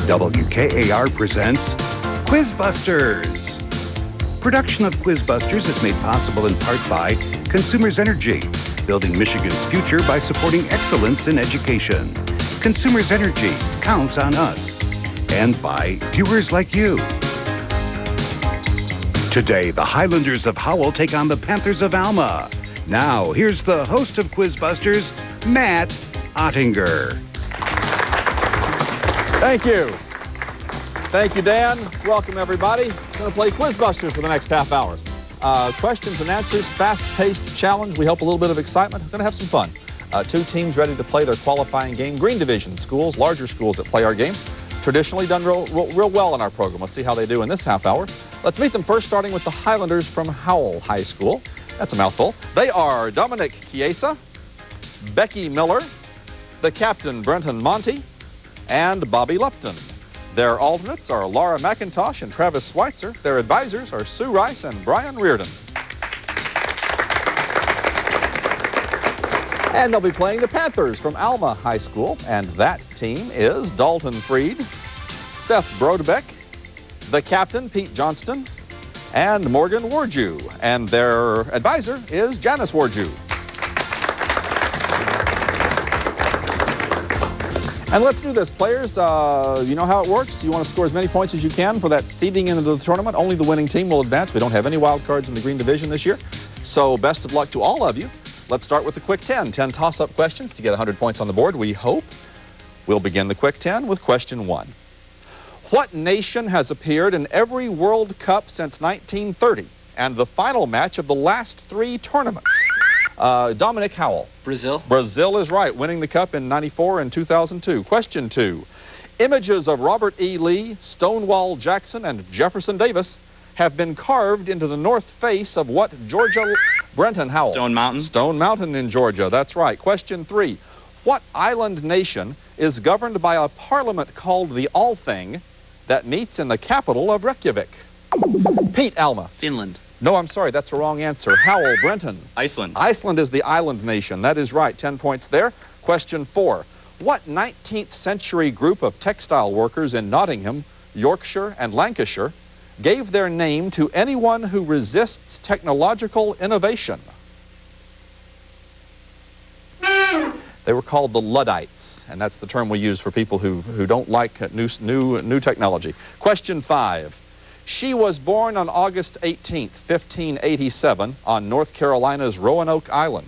WKAR presents QuizBusters. Production of QuizBusters is made possible in part by Consumers Energy, building Michigan's future by supporting excellence in education. Consumers Energy counts on us. And by viewers like you. Today, the Highlanders of Howell take on the Panthers of Alma. Now, here's the host of QuizBusters, Matt Ottinger. Thank you. Thank you, Dan. Welcome, everybody. We're going to play QuizBusters for the next half hour. Questions and answers, fast-paced challenge. We hope a little bit of excitement. We're going to have some fun. Two teams ready to play their qualifying game. Green Division schools, larger schools that play our game. Traditionally done real well in our program. Let's see how they do in this half hour. Let's meet them first, starting with the Highlanders from Howell High School. That's a mouthful. They are Dominic Chiesa, Becky Miller, the captain Brenton Monty, and Bobby Lupton. Their alternates are Laura McIntosh and Travis Schweitzer. Their advisors are Sue Rice and Brian Reardon. And they'll be playing the Panthers from Alma High School, and that team is Dalton Freed, Seth Brodebeck, the captain Pete Johnston, and Morgan Warju. And their advisor is Janice Warju. And let's do this, players. You know how it works. You want to score as many points as you can for that seeding into the tournament. Only the winning team will advance. We don't have any wild cards in the Green Division this year. So best of luck to all of you. Let's start with the Quick 10. 10 toss-up questions to get 100 points on the board, we hope. We'll begin the Quick 10 with question 1. What nation has appeared in every World Cup since 1930 and the final match of the last 3 tournaments? Dominic Howell. Brazil. Brazil is right, winning the Cup in '94 and 2002. Question 2. Images of Robert E. Lee, Stonewall Jackson, and Jefferson Davis have been carved into the north face of what Georgia? Brenton Howell. Stone Mountain. Stone Mountain in Georgia, that's right. Question 3. What island nation is governed by a parliament called the Althing that meets in the capital of Reykjavik? Pete, Alma. Finland. No, I'm sorry, that's the wrong answer. Howell, Brenton. Iceland. Iceland is the island nation. That is right. 10 points there. Question 4. What 19th century group of textile workers in Nottingham, Yorkshire, and Lancashire gave their name to anyone who resists technological innovation? They were called the Luddites, and that's the term we use for people who don't like new technology. Question 5. She was born on August 18th, 1587, on North Carolina's Roanoke Island.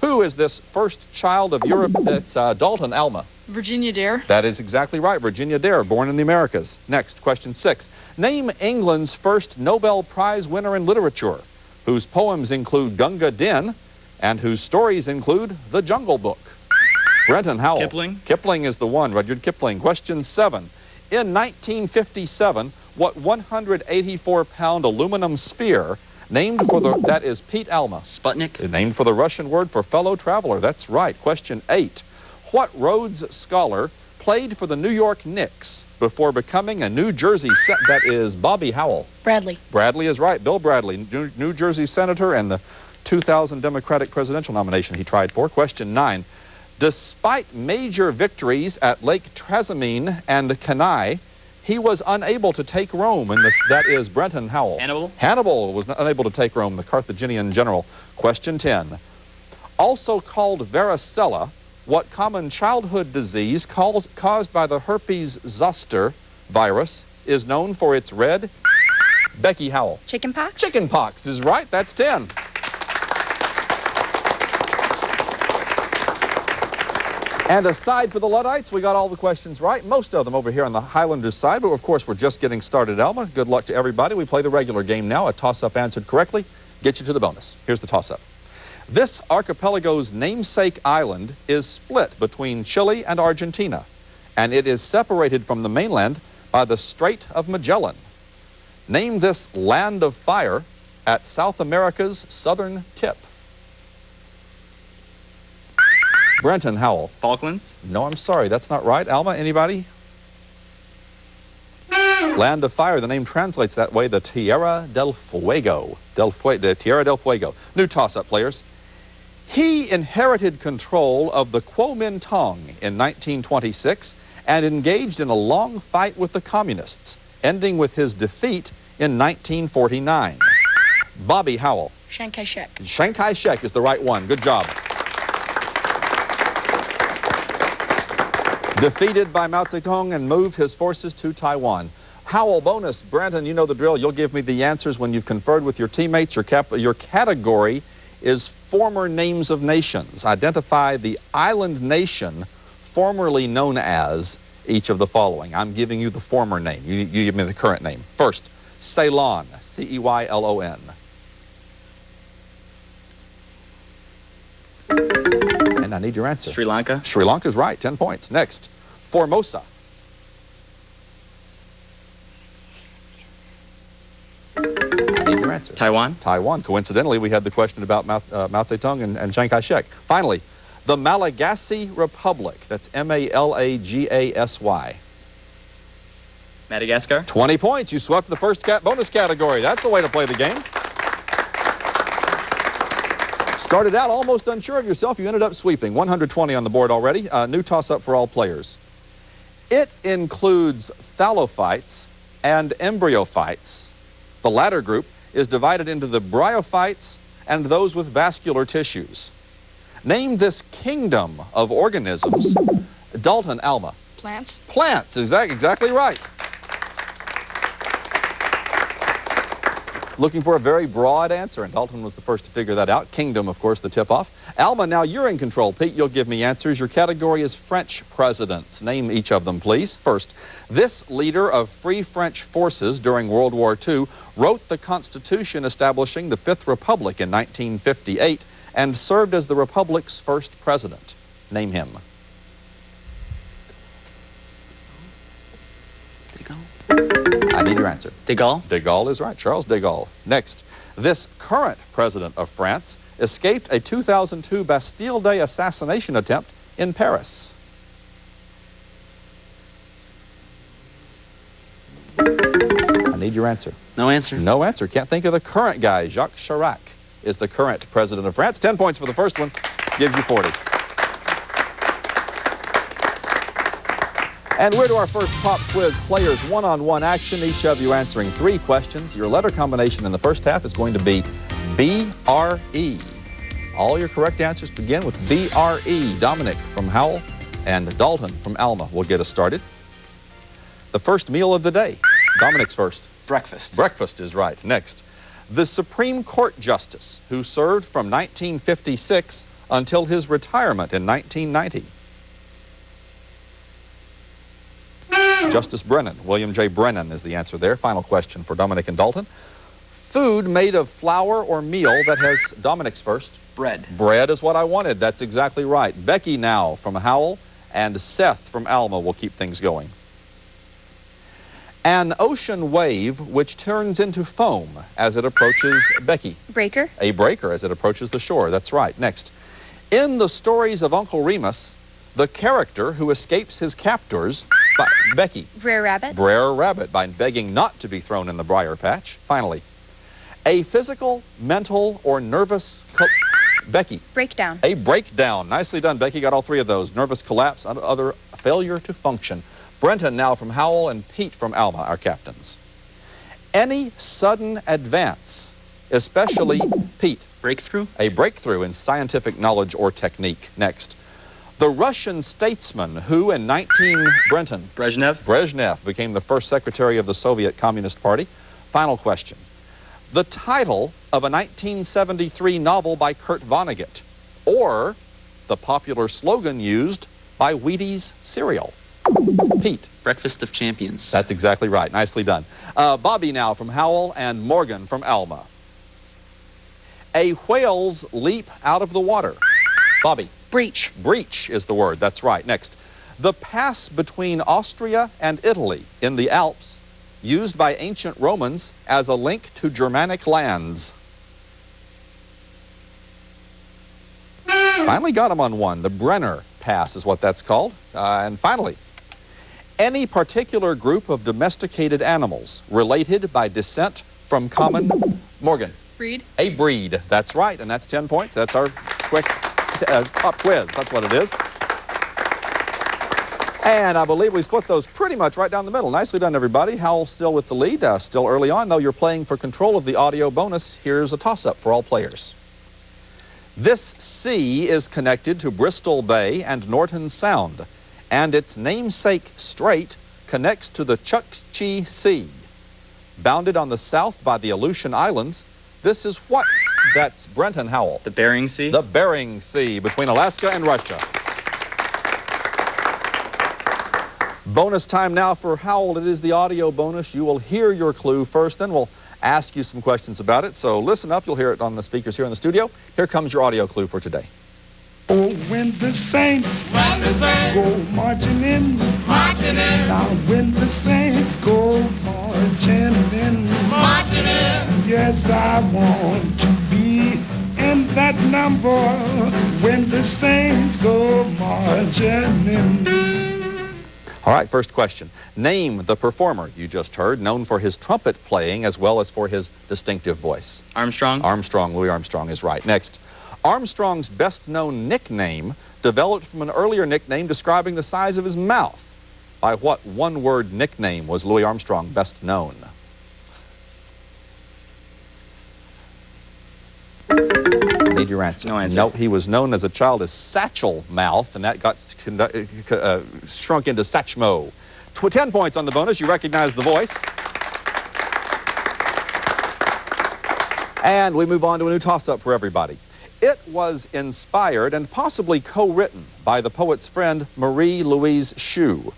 Who is this first child of Europe? It's Dalton, Alma. Virginia Dare. That is exactly right. Virginia Dare, born in the Americas. Next, question 6. Name England's first Nobel Prize winner in literature, whose poems include Gunga Din and whose stories include The Jungle Book. Brenton Howell. Kipling. Kipling is the one, Rudyard Kipling. Question 7. In 1957, what 184-pound aluminum sphere named for the... That is Pete, Alma. Sputnik. Named for the Russian word for fellow traveler. That's right. Question 8. What Rhodes Scholar played for the New York Knicks before becoming a New Jersey... That is Bobby Howell. Bradley. Bradley is right. Bill Bradley, New Jersey senator, and the 2000 Democratic presidential nomination he tried for. Question 9. Despite major victories at Lake Trasimene and Cannae, he was unable to take Rome. That is Brenton Howell. Hannibal. Hannibal was unable to take Rome, the Carthaginian general. Question 10. Also called varicella, what common childhood disease caused by the herpes zoster virus is known for its red? Becky Howell. Chickenpox. Chickenpox is right. That's 10. And aside for the Luddites, we got all the questions right. Most of them over here on the Highlanders side, but of course we're just getting started, Alma. Good luck to everybody. We play the regular game now. A toss-up answered correctly gets you to the bonus. Here's the toss-up. This archipelago's namesake island is split between Chile and Argentina, and it is separated from the mainland by the Strait of Magellan. Name this land of fire at South America's southern tip. Brenton Howell. Falklands. No, I'm sorry, that's not right. Alma, anybody? Land of Fire, the name translates that way, the Tierra del Fuego. The Tierra del Fuego. New toss-up, players. He inherited control of the Kuomintang in 1926 and engaged in a long fight with the communists, ending with his defeat in 1949? Bobby Howell. Chiang Kai-shek. Chiang Kai-shek is the right one. Good job. Defeated by Mao Zedong and moved his forces to Taiwan. Howell, bonus. Brandon, you know the drill. You'll give me the answers when you've conferred with your teammates. Your category is former names of nations. Identify the island nation formerly known as each of the following. I'm giving you the former name. You give me the current name. First, Ceylon, C-E-Y-L-O-N. And I need your answer. Sri Lanka. Sri Lanka's right, 10 points. Next, Formosa. I need your answer. Taiwan. Taiwan. Coincidentally, we had the question about Mao Zedong and Chiang Kai-shek. Finally, the Malagasy Republic. That's M-A-L-A-G-A-S-Y. Madagascar. 20 points. You swept the first bonus category. That's the way to play the game. Started out almost unsure of yourself. You ended up sweeping. 120 on the board already. New toss-up for all players. It includes thallophytes and embryophytes. The latter group is divided into the bryophytes and those with vascular tissues. Name this kingdom of organisms. Dalton, Alma. Plants. Plants. Exactly right. Looking for a very broad answer, and Dalton was the first to figure that out. Kingdom, of course, the tip-off. Alma, now you're in control. Pete, you'll give me answers. Your category is French presidents. Name each of them, please. First, this leader of Free French forces during World War II wrote the Constitution establishing the Fifth Republic in 1958 and served as the Republic's first president. Name him. I need your answer. De Gaulle. De Gaulle is right. Charles de Gaulle. Next, this current president of France escaped a 2002 Bastille Day assassination attempt in Paris. I need your answer. No answer. No answer. Can't think of the current guy. Jacques Chirac is the current president of France. 10 points for the first one. Gives you 40. And we're to our first pop quiz players one-on-one action, each of you answering 3 questions. Your letter combination in the first half is going to be B-R-E. All your correct answers begin with B-R-E. Dominic from Howell and Dalton from Alma will get us started. The first meal of the day. Dominic's first. Breakfast. Breakfast is right. Next, the Supreme Court Justice who served from 1956 until his retirement in 1990. Justice Brennan. William J. Brennan is the answer there. Final question for Dominic and Dalton. Food made of flour or meal that has Dominic's first. Bread. Bread is what I wanted. That's exactly right. Becky now from Howell and Seth from Alma will keep things going. An ocean wave which turns into foam as it approaches Becky. Breaker. A breaker as it approaches the shore. That's right. Next. In the stories of Uncle Remus, the character who escapes his captors, Becky. Brer Rabbit. Brer Rabbit, by begging not to be thrown in the briar patch. Finally, a physical, mental, or nervous... Becky. Breakdown. A breakdown. Nicely done, Becky. Got all 3 of those. Nervous collapse, other failure to function. Brenton now from Howell and Pete from Alma, our captains. Any sudden advance, especially Pete. Breakthrough. A breakthrough in scientific knowledge or technique. Next. The Russian statesman who in Brezhnev became the first secretary of the Soviet Communist Party. Final question. The title of a 1973 novel by Kurt Vonnegut, or the popular slogan used by Wheaties cereal. Pete. Breakfast of Champions. That's exactly right. Nicely done. Bobby now from Howell and Morgan from Alma. A whale's leap out of the water. Bobby. Breach. Breach is the word. That's right. Next. The pass between Austria and Italy in the Alps, used by ancient Romans as a link to Germanic lands. Finally got him on one. The Brenner Pass is what that's called. And finally, any particular group of domesticated animals related by descent from common... Morgan. Breed. A breed. That's right, and that's 10 points. That's our quick pop quiz. That's what it is. And I believe we split those pretty much right down the middle. Nicely done, everybody. Howell still with the lead. Still early on, though. You're playing for control of the audio bonus. Here's a toss-up for all players. This sea is connected to Bristol Bay and Norton Sound, and its namesake strait connects to the Chukchi Sea. Bounded on the south by the Aleutian Islands, this is what? That's Brenton Howell. The Bering Sea? The Bering Sea, between Alaska and Russia. Bonus time now for Howell. It is the audio bonus. You will hear your clue first, then we'll ask you some questions about it. So listen up. You'll hear it on the speakers here in the studio. Here comes your audio clue for today. Oh, when the Saints go marching in, now when the Saints go marching in, yes, I want to be in that number when the Saints go marching in. All right, first question. Name the performer you just heard, known for his trumpet playing as well as for his distinctive voice. Armstrong? Armstrong, Louis Armstrong is right. Next, Armstrong's best-known nickname developed from an earlier nickname describing the size of his mouth. By what one-word nickname was Louis Armstrong best known? Need your answer. No answer. Nope, he was known as a child as Satchel Mouth, and that got shrunk into Satchmo. 10 points on the bonus. You recognize the voice. And we move on to a new toss-up for everybody. It was inspired and possibly co-written by the poet's friend Marie Louise Schuh.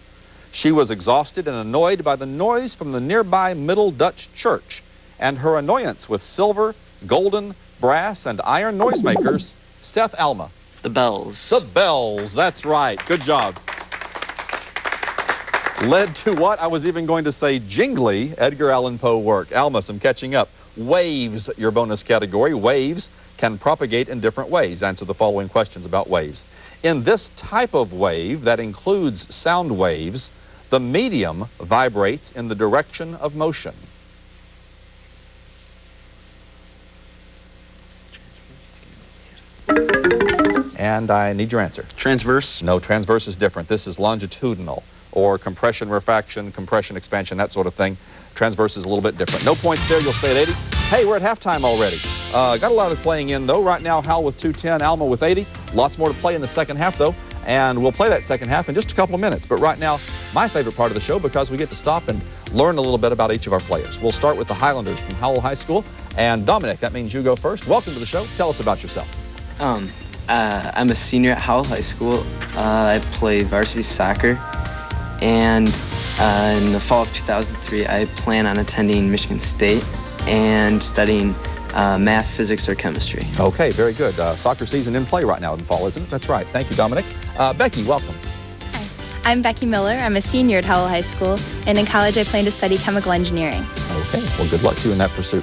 She was exhausted and annoyed by the noise from the nearby Middle Dutch church, and her annoyance with silver, golden, brass, and iron noisemakers. Seth Alma. The Bells. The Bells, that's right. Good job. Led to what? I was even going to say jingly Edgar Allan Poe work. Alma, some catching up. Waves, your bonus category. Waves can propagate in different ways. Answer the following questions about waves. In this type of wave that includes sound waves, the medium vibrates in the direction of motion. And I need your answer. Transverse? No, transverse is different. This is longitudinal, or compression, refraction, compression, expansion, that sort of thing. Transverse is a little bit different. No points there. You'll stay at 80. Hey, we're at halftime already. Got a lot of playing in, though. Right now, Howell with 210, Alma with 80. Lots more to play in the second half, though. And we'll play that second half in just a couple of minutes. But right now, my favorite part of the show, because we get to stop and learn a little bit about each of our players. We'll start with the Highlanders from Howell High School. And Dominic, that means you go first. Welcome to the show. Tell us about yourself. I'm a senior at Howell High School. I play varsity soccer, and in the fall of 2003, I plan on attending Michigan State and studying math, physics, or chemistry. Okay, very good. Soccer season in play right now in fall, isn't it? That's right. Thank you, Dominic. Becky, welcome. Hi, I'm Becky Miller. I'm a senior at Howell High School, and in college I plan to study chemical engineering. Okay, well, good luck to you in that pursuit.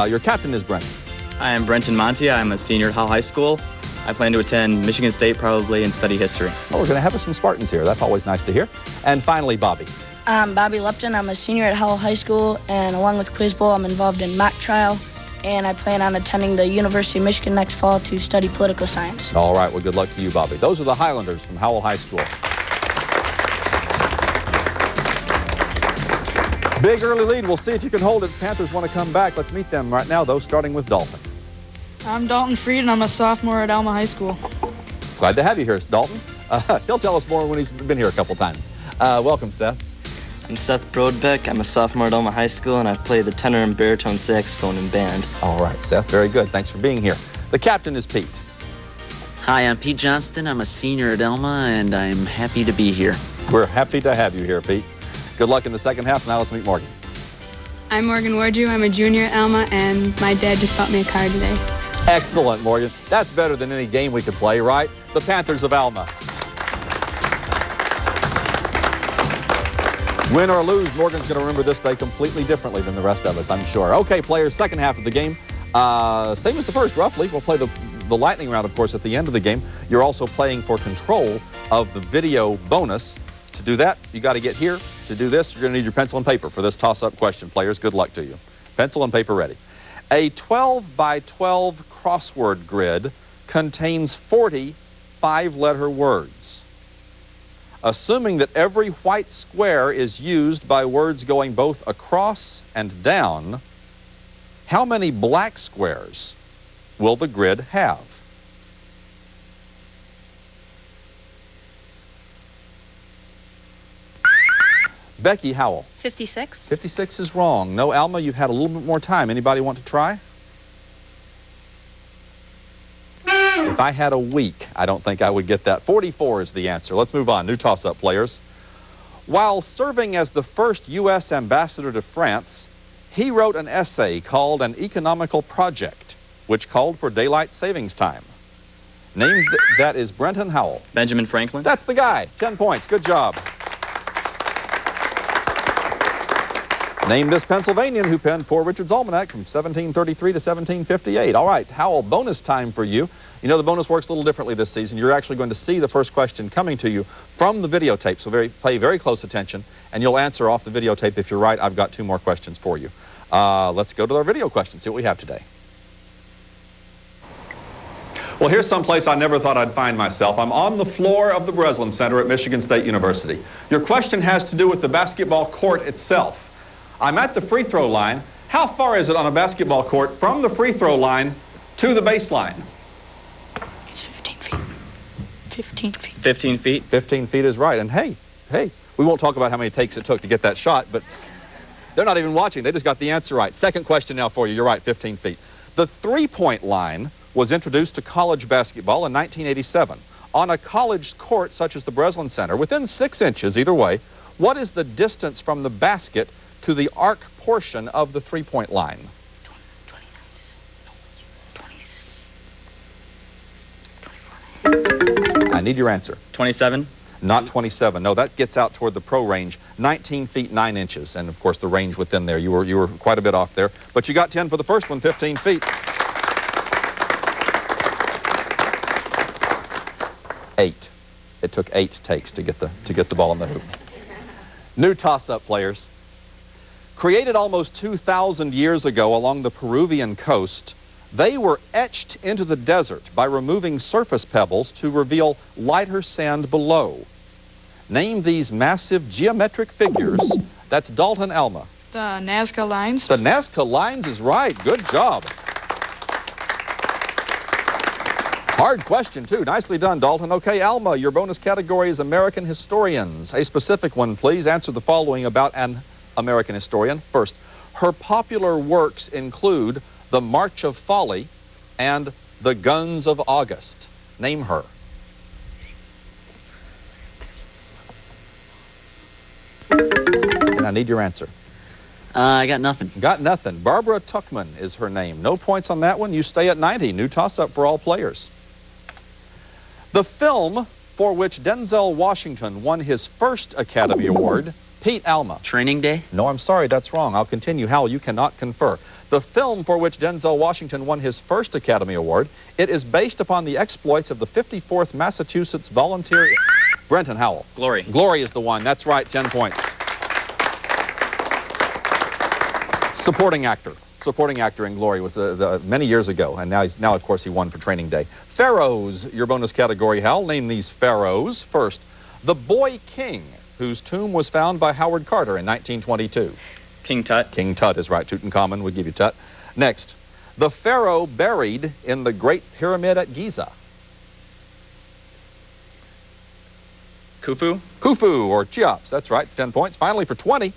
Your captain is Brenton. Hi, I'm Brenton Montia. I'm a senior at Howell High School. I plan to attend Michigan State probably and study history. Well, we're going to have some Spartans here. That's always nice to hear. And finally, Bobby. I'm Bobby Lupton. I'm a senior at Howell High School, and along with Quiz Bowl, I'm involved in mock trial, and I plan on attending the University of Michigan next fall to study political science. All right, well, good luck to you, Bobby. Those are the Highlanders from Howell High School. Big early lead. We'll see if you can hold it. Panthers want to come back. Let's meet them right now, though, starting with Dalton. I'm Dalton Freed, and I'm a sophomore at Alma High School. Glad to have you here, Dalton. He'll tell us more when he's been here a couple times. Welcome, Seth. I'm Seth Brodbeck. I'm a sophomore at Alma High School, and I play the tenor and baritone saxophone in band. All right, Seth, very good. Thanks for being here. The captain is Pete. Hi, I'm Pete Johnston. I'm a senior at Alma, and I'm happy to be here. We're happy to have you here, Pete. Good luck in the second half. Now let's meet Morgan. I'm Morgan Wardew. I'm a junior at Alma, and my dad just bought me a car today. Excellent, Morgan. That's better than any game we could play, right? The Panthers of Alma. Win or lose, Morgan's going to remember this day completely differently than the rest of us, I'm sure. Okay, players, second half of the game. Same as the first, roughly. We'll play the lightning round, of course, at the end of the game. You're also playing for control of the video bonus. To do that, you got to get here. To do this, you're going to need your pencil and paper for this toss-up question. Players, good luck to you. Pencil and paper ready. A 12 by 12 crossword grid contains 40 five-letter words. Assuming that every white square is used by words going both across and down, how many black squares will the grid have? Becky Howell. 56. 56 is wrong. No, Alma, you've had a little bit more time. Anybody want to try? If I had a week, I don't think I would get that. 44 is the answer. Let's move on. New toss-up players. While serving as the first U.S. ambassador to France, he wrote an essay called An Economical Project, which called for daylight savings time. Name that is Brenton Howell. Benjamin Franklin. That's the guy. 10 points. Good job. Name this Pennsylvanian who penned Poor Richard's Almanac from 1733 to 1758. All right, Howell, bonus time for you. You know the bonus works a little differently this season. You're actually going to see the first question coming to you from the videotape, so pay very close attention, and you'll answer off the videotape. If you're right, I've got 2 more questions for you. Let's go to our video questions, see what we have today. Well, here's someplace I never thought I'd find myself. I'm on the floor of the Breslin Center at Michigan State University. Your question has to do with the basketball court itself. I'm at the free throw line. How far is it on a basketball court from the free throw line to the baseline? It's 15 feet. 15 feet. 15 feet. 15 feet is right. And hey, we won't talk about how many takes it took to get that shot, but they're not even watching. They just got the answer right. Second question now for you. You're right, 15 feet. The three-point line was introduced to college basketball in 1987. On a college court such as the Breslin Center, within 6 inches either way, what is the distance from the basket to the arc portion of the three-point line? 24. I need your answer. 27. Not 27. No, that gets out toward the pro range. 19 feet 9 inches, and of course the range within there. You were quite a bit off there, but you got 10 for the first one. 15 feet. 8. It took 8 takes to get the ball in the hoop. New toss-up players. Created almost 2,000 years ago along the Peruvian coast, they were etched into the desert by removing surface pebbles to reveal lighter sand below. Name these massive geometric figures. That's Dalton Alma. The Nazca lines. The Nazca lines is right. Good job. Hard question, too. Nicely done, Dalton. Okay, Alma, your bonus category is American historians. A specific one, please. Answer the following about an American historian. First, her popular works include The March of Folly and The Guns of August. Name her. And I need your answer. I got nothing. Got nothing. Barbara Tuchman is her name. No points on that one. You stay at 90. New toss-up for all players. The film for which Denzel Washington won his first Academy Award, Pete Alma. Training Day? No, I'm sorry, that's wrong. I'll continue. Howell, you cannot confer. The film for which Denzel Washington won his first Academy Award, it is based upon the exploits of the 54th Massachusetts Volunteer... Brenton Howell. Glory. Glory is the one. That's right, 10 points. Supporting actor. Supporting actor in Glory was many years ago, and now, of course, he won for Training Day. Pharaohs, your bonus category, Hal. Name these pharaohs. First, the boy king, whose tomb was found by Howard Carter in 1922. King Tut. King Tut is right. Tutankhamun would give you Tut. Next, the pharaoh buried in the Great Pyramid at Giza. Khufu. Khufu, or Cheops. That's right, 10 points. Finally, for 20,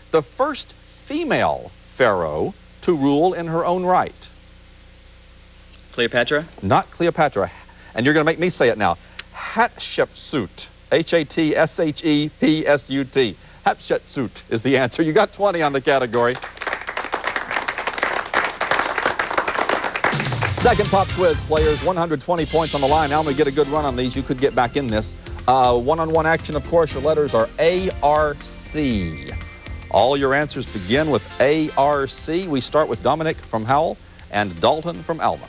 the first female pharaoh to rule in her own right. Cleopatra. Not Cleopatra. And you're going to make me say it now. Hatshepsut. H-A-T-S-H-E-P-S-U-T. Hatshepsut is the answer. You got 20 on the category. Second pop quiz, players. 120 points on the line. Alma, get a good run on these. You could get back in this. One-on-one action, of course. Your letters are A-R-C. All your answers begin with A-R-C. We start with Dominic from Howell and Dalton from Alma.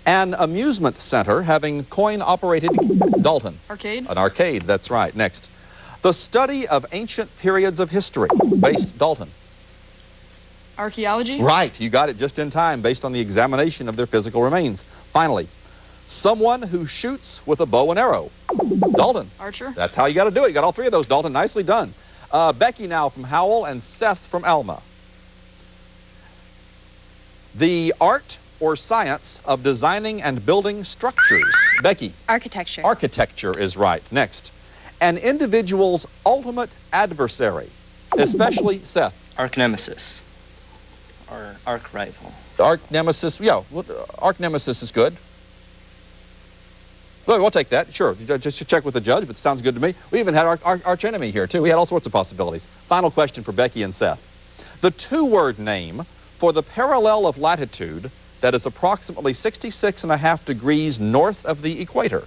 An amusement center having coin-operated... Dalton. Arcade. An arcade, that's right. Next. The study of ancient periods of history. Based, Dalton. Archaeology. Right, you got it just in time, based on the examination of their physical remains. Finally, Someone who shoots with a bow and arrow. Dalton. Archer. That's how you got to do it. You got all three of those, Dalton. Nicely done. Becky now from Howell and Seth from Alma. The art or science of designing and building structures. Becky. Architecture. Architecture is right. Next. An individual's ultimate adversary, especially Seth. Arch nemesis. Or arch rival. Arch nemesis, yeah, arch nemesis is good. Well, we'll take that, sure. Just check with the judge, but it sounds good to me. We even had our arch enemy here, too. We had all sorts of possibilities. Final question for Becky and Seth. The two-word name for the parallel of latitude that is approximately 66.5 degrees north of the equator.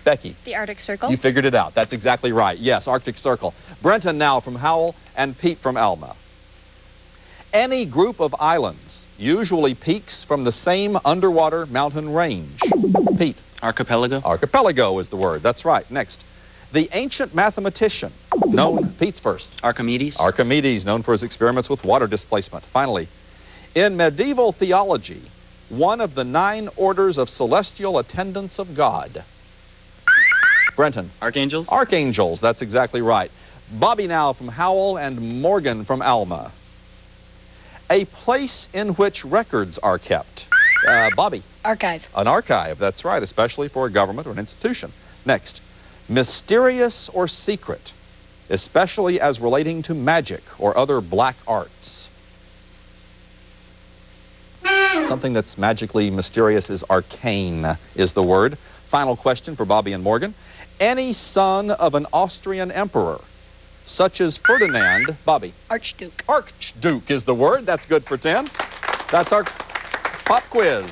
Becky. The Arctic Circle. You figured it out. That's exactly right. Yes, Arctic Circle. Brenton now from Howell and Pete from Alma. Any group of islands usually peaks from the same underwater mountain range. Pete. Archipelago. Archipelago is the word. That's right. Next. The ancient mathematician known, Pete's first. Archimedes. Archimedes, known for his experiments with water displacement. Finally, in medieval theology, one of the 9 orders of celestial attendants of God. Brenton. Archangels. Archangels, that's exactly right. Bobby now from Howell and Morgan from Alma. A place in which records are kept. Bobby. Archive. An archive, that's right, especially for a government or an institution. Next. Mysterious or secret, especially as relating to magic or other black arts. Something that's magically mysterious is arcane, is the word. Final question for Bobby and Morgan. Any son of an Austrian emperor, such as Ferdinand. Bobby. Archduke. Archduke is the word. That's good for 10. That's our pop quiz.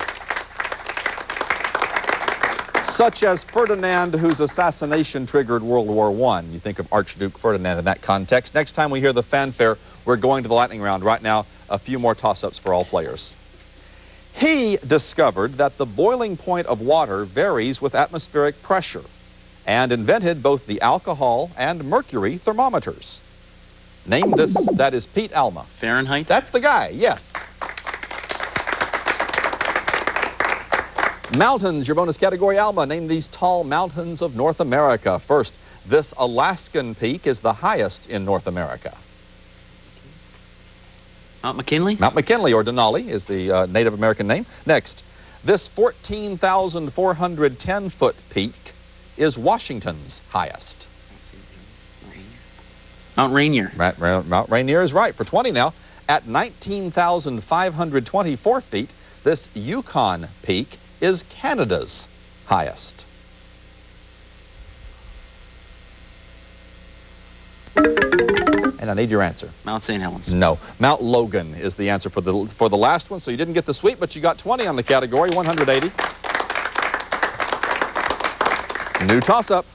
Such as Ferdinand, whose assassination triggered World War I. You think of Archduke Ferdinand in that context. Next time we hear the fanfare, we're going to the lightning round. Right now, a few more toss-ups for all players. He discovered that the boiling point of water varies with atmospheric pressure and invented both the alcohol and mercury thermometers. Name this. That is Pete Alma. Fahrenheit. That's the guy, yes. Mountains, your bonus category, Alma. Name these tall mountains of North America. First, this Alaskan peak is the highest in North America. Mount McKinley. Mount McKinley, or Denali, is the Native American name. Next, this 14,410-foot peak is Washington's highest. Mount Rainier. Mount Rainier is right for 20 now. At 19,524 feet, this Yukon peak is Canada's highest. And I need your answer. Mount St. Helens. No. Mount Logan is the answer for the last one. So you didn't get the sweep, but you got 20 on the category, 180. New toss-up.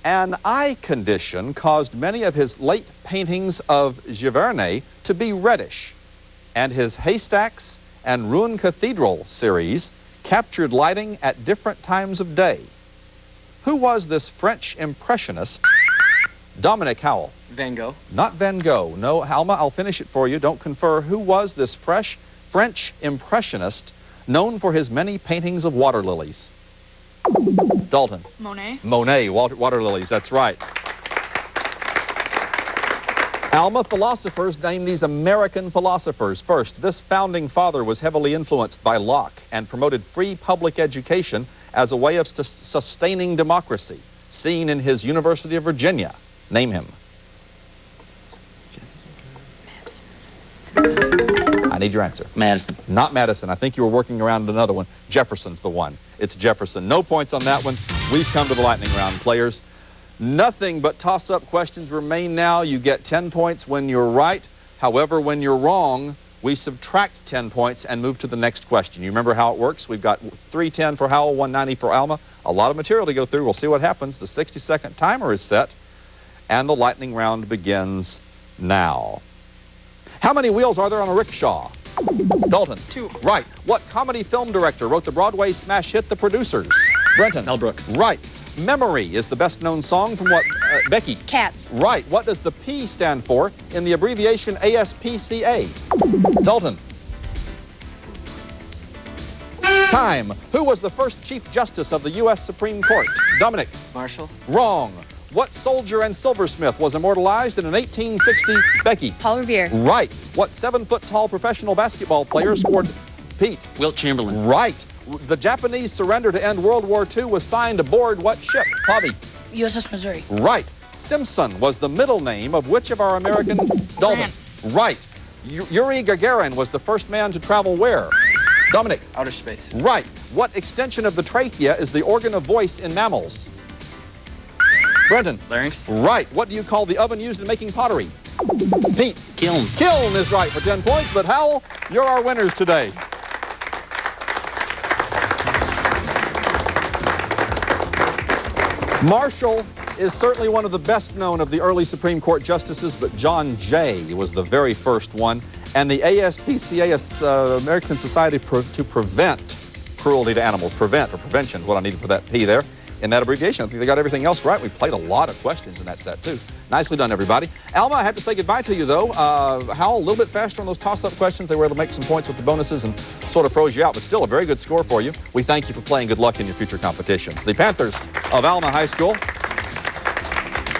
An eye condition caused many of his late paintings of Giverny to be reddish, and his Haystacks and Rouen Cathedral series captured lighting at different times of day. Who was this French impressionist? Dominic Howell. Van Gogh. Not Van Gogh. No, Alma, I'll finish it for you. Don't confer. Who was this French impressionist known for his many paintings of water lilies? Dalton. Monet. Monet, water lilies, that's right. Alma, philosophers, name these American philosophers. First, this founding father was heavily influenced by Locke and promoted free public education as a way of sustaining democracy, seen in his University of Virginia. Name him. I need your answer. Madison. Not Madison. I think you were working around another one. Jefferson's the one. It's Jefferson. No points on that one. We've come to the lightning round, players. Nothing but toss-up questions remain now. You get 10 points when you're right. However, when you're wrong, we subtract 10 points and move to the next question. You remember how it works? We've got 310 for Howell, 190 for Alma. A lot of material to go through. We'll see what happens. The 60-second timer is set, and the lightning round begins now. How many wheels are there on a rickshaw? Dalton. 2. Right. What comedy film director wrote the Broadway smash hit The Producers? Brenton. Mel Brooks. Right. Memory is the best known song from what? Becky. Cats. Right. What does the P stand for in the abbreviation ASPCA? Dalton. Time. Who was the first Chief Justice of the U.S. Supreme Court? Dominic. Marshall. Wrong. What soldier and silversmith was immortalized in an 1860? Becky. Paul Revere. Right. What 7-foot-tall professional basketball player scored? Pete. Wilt Chamberlain. Right. The Japanese surrender to end World War II was signed aboard what ship? Bobby. USS Missouri. Right. Simpson was the middle name of which of our American Dalton? Right. Yuri Gagarin was the first man to travel where? Dominic. Outer space. Right. What extension of the trachea is the organ of voice in mammals? Brenton. Larynx. Right. What do you call the oven used in making pottery? Pete. Kiln. Kiln is right for 10 points, but Howell, you're our winners today. Marshall is certainly one of the best known of the early Supreme Court justices, but John Jay was the very first one. And the ASPCA, American Society to Prevent Cruelty to Animals, prevention is what I needed for that P there in that abbreviation. I think they got everything else right. We played a lot of questions in that set, too. Nicely done, everybody. Alma, I have to say goodbye to you, though. Howell, a little bit faster on those toss-up questions. They were able to make some points with the bonuses and sort of froze you out, but still a very good score for you. We thank you for playing. Good luck in your future competitions. The Panthers of Alma High School,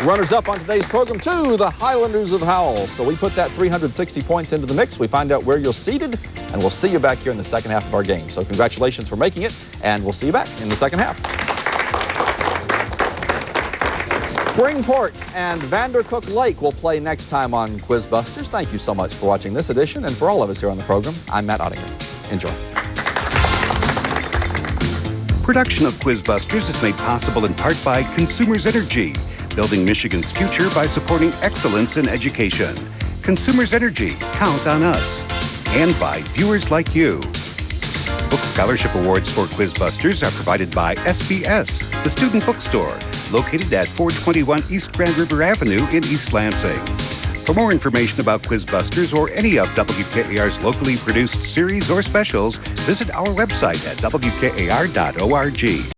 runners-up on today's program, to the Highlanders of Howell. So we put that 360 points into the mix. We find out where you're seated, and we'll see you back here in the second half of our game. So congratulations for making it, and we'll see you back in the second half. Springport and Vandercook Lake will play next time on QuizBusters. Thank you so much for watching this edition, and for all of us here on the program, I'm Matt Ottinger. Enjoy. Production of QuizBusters is made possible in part by Consumers Energy, building Michigan's future by supporting excellence in education. Consumers Energy, count on us. And by viewers like you. Book Scholarship Awards for QuizBusters are provided by SBS, the student bookstore, located at 421 East Grand River Avenue in East Lansing. For more information about QuizBusters or any of WKAR's locally produced series or specials, visit our website at WKAR.org.